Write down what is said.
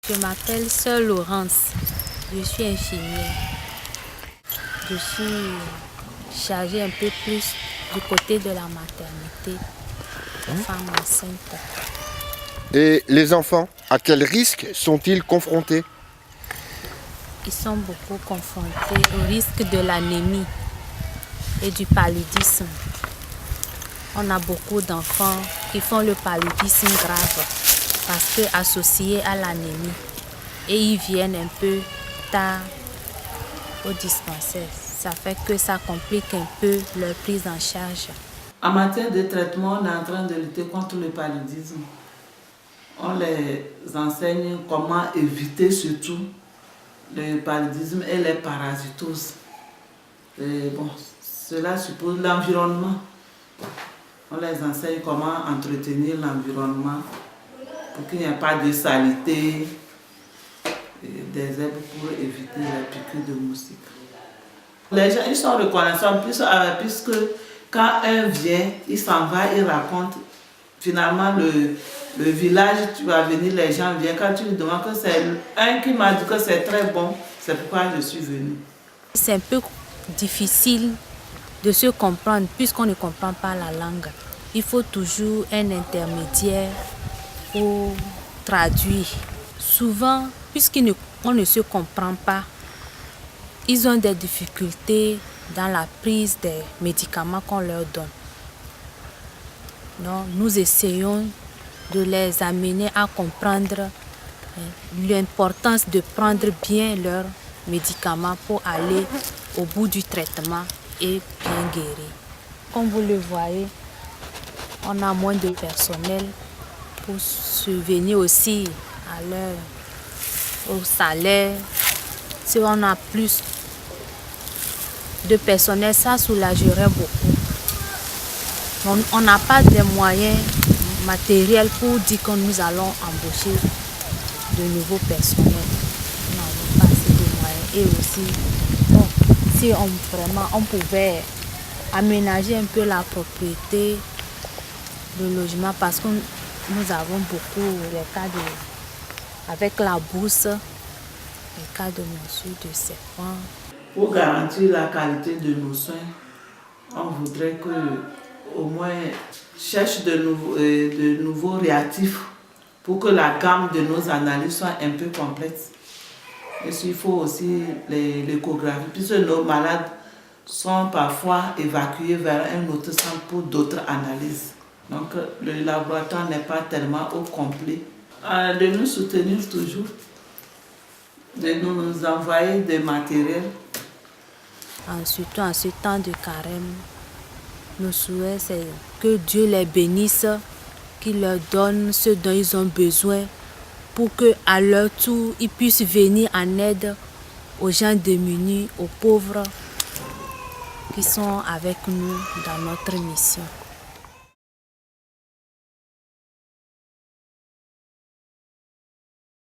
Je m'appelle Sœur Laurence, je suis infirmière. Je suis chargée un peu plus du côté de la maternité, femme enceinte. Et les enfants, à quel risque sont-ils confrontés? Ils sont beaucoup confrontés au risque de l'anémie et du paludisme. On a beaucoup d'enfants qui font le paludisme grave parce que associé à l'anémie. Et ils viennent un peu tard au dispensaire. Ça fait que ça complique un peu leur prise en charge. En matière de traitement, on est en train de lutter contre le paludisme. On les enseigne comment éviter surtout le paludisme et les parasitoses. Et bon, cela suppose l'environnement. On les enseigne comment entretenir l'environnement pour qu'il n'y ait pas de saleté, des herbes pour éviter la piqûre de moustiques. Les gens ils sont reconnaissants puisque quand un vient, il s'en va, il raconte. Finalement, le village, tu vas venir, les gens viennent. Quand tu lui demandes que c'est un qui m'a dit que c'est très bon, c'est pourquoi je suis venue. C'est un peu difficile de se comprendre puisqu'on ne comprend pas la langue. Il faut toujours un intermédiaire pour traduire. Souvent, puisqu'on ne se comprend pas, ils ont des difficultés dans la prise des médicaments qu'on leur donne. Donc, nous essayons de les amener à comprendre l'importance de prendre bien leurs médicaments pour aller au bout du traitement et bien guérir. Comme vous le voyez, on a moins de personnel pour subvenir aussi au salaire. Si on a plus de personnel, ça soulagerait beaucoup. On n'a pas de moyens matériels pour dire que nous allons embaucher de nouveaux personnels. Nous n'avons pas assez de moyens. Et aussi, bon, si on pouvait aménager un peu la propriété de logement, parce que nous avons beaucoup les cas avec la bourse, les cas de morsure de serpent. Pour garantir la qualité de nos soins, on voudrait que au moins cherche de nouveaux réactifs pour que la gamme de nos analyses soit un peu complète. Et il faut aussi l'échographie, puisque nos malades sont parfois évacués vers un autre centre pour d'autres analyses. Donc le laboratoire n'est pas tellement au complet. De nous soutenir toujours, de nous envoyer des matériels. Surtout en ce temps de carême, nos souhaits, c'est que Dieu les bénisse, qu'il leur donne ce dont ils ont besoin pour qu'à leur tour, ils puissent venir en aide aux gens démunis, aux pauvres qui sont avec nous dans notre mission.